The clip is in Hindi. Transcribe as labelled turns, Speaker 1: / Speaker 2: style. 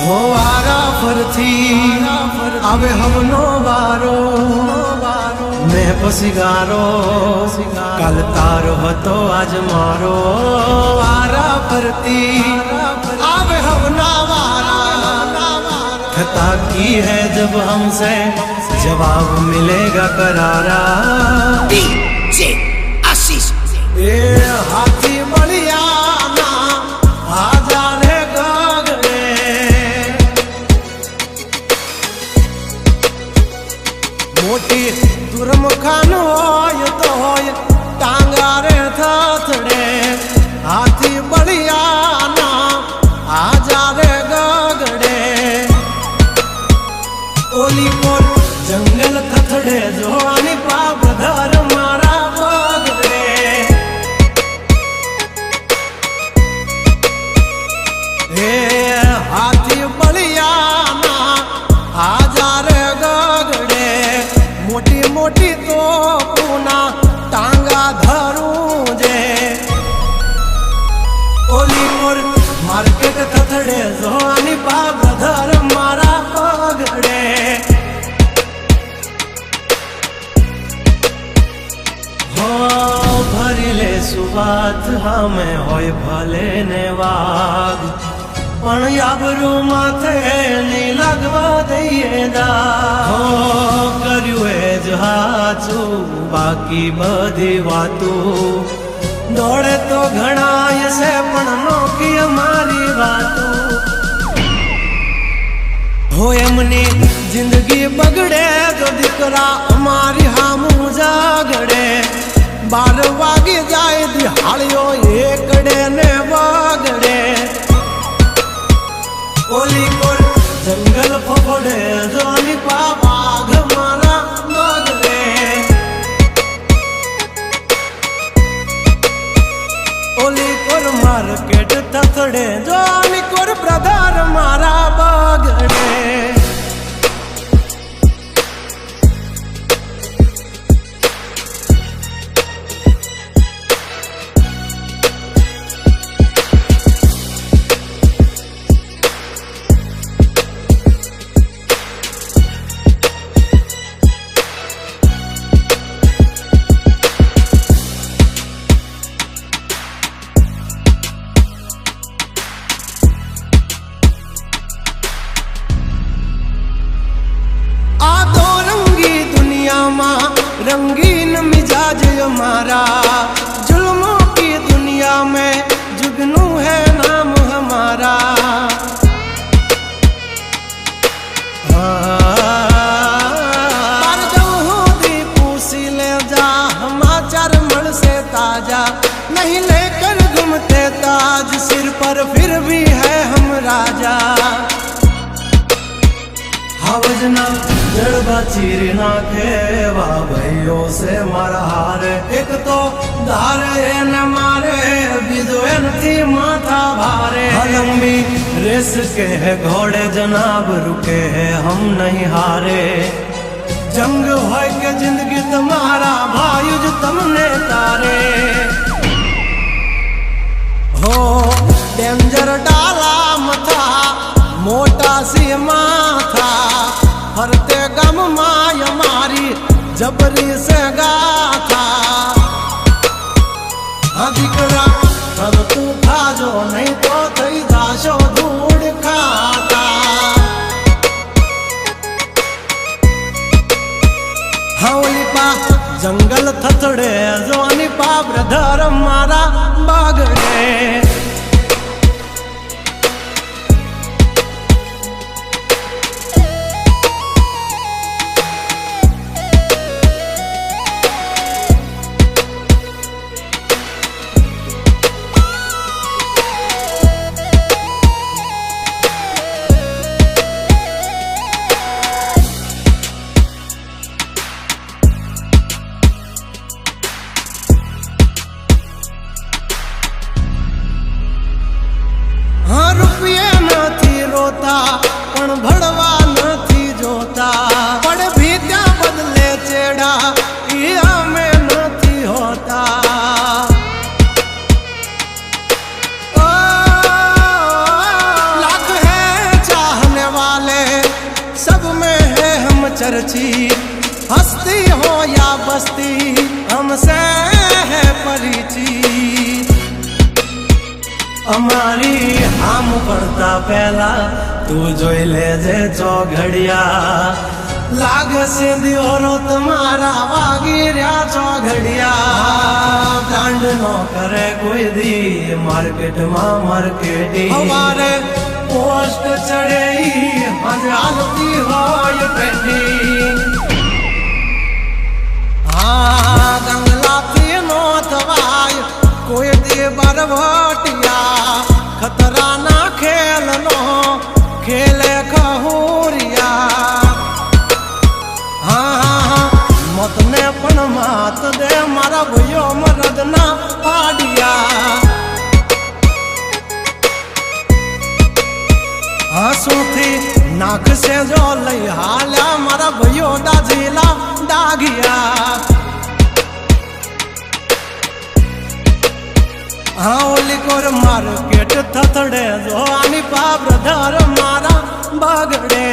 Speaker 1: हो वारा फरथी आवे हमनो वारो मैं पसिगारो काल तारो हतो आज मारो वारा फरती आवे हमना वारा खता की है जब हमसे जवाब मिलेगा करारा
Speaker 2: डीजे आशीष
Speaker 1: ए हाथी बलिया ना आजा रे गगने मोटी दुर्मुखान होय तो होय टांगा रे थथड़े हाथी बलिया ना आजा रे गगड़े ओली कोर जंगल थथड़े जोवानी पाप धर मारा बगड़े हे हाथी बलिया ना आजा रे गगड़े मोटी मोटी तो पूना टांगा धरूं जे ओली कोर मार्केट थथड़े जोवानी पाप धर मारा बगड़े भरीले सुबात हमें होय भले ने वाग पण याबरू माथे नी लगवा दઈએ दाग हो કર્યું એ જ હાચું બાકી બધી વાતું દોડે તો ઘણાય છે પણ નોકી અમારી વાતું हो एमनी जिंदगी बगड़े जो दिकरा हमारी हामू जागड़े 12 वागे जाए दिहाड़ियो एकड़े ने वागड़े ओली कोर जंगल फफड़े जोनी पा बाघ मारा बगड़े ओली कोर मार्केट थथड़े जोनी कोर ब्रदर मारा बगड़े रंगीन मिजाज हमारा जुल्मों की दुनिया में जुगनू है नाम हमारा पर जब हो दी पूसी ले जा समाचार मल से ताजा नहीं लेकर घूमते ताज सिर पर फिर भी है हम राजा हवजना जड़बा चीर नाखे वाह भाइयों से मारा हार एक तो धारे न मारे बिजोन थी माथा भारे लंबी रेस के है घोड़े जनाब रुके हैं हम नहीं हारे जंग हो के जिंदगी तुम्हारा भायुज तुमने तारे हो डेंजर डाला मथा मोटा सी माथा फरते गम माय मारी जबरी से गाथा अधिकड़ा अब तू खा जो नहीं तो थई जाशो धूड़ खाता हवली पा जंगल थथड़े जोनी पा ब्रदर मारा बागड़े पण भड़वा नहीं जोता पण भी त्या बदले चेड़ा इया में नहीं होता लाख है चाह खर्ची, हस्ती हो या बस्ती हमसे है परिचित। અમારી આમ પડતા પહેલા તું જોઈ લેજે ચોઘડિયા, લાગશે દિયોરો તમારા વાગી રહ્યા ચોઘડિયા। બ્રાન્ડ નો કરે કોઈ દી માર્કેટમાં માર્કેટિંગ, અમારે પોસ્ટ ચડે આજે હાલતી હોય ટ્રેન્ડિંગ। હા જંગલાથી નો થવાય કોઈ દી બરવટિયા, खतरा ना खेलनो खेले कहूरिया। हाँ मत ने पण मात दे मारा भयो मरद ना पाडिया। हंसू थी नाक से जो लई हाल्या मारा भयो दाजीला दागिया। हाँ ओली कोर मार्केट थथड़े जो आनी पा ब्रदर मारा बगड़े।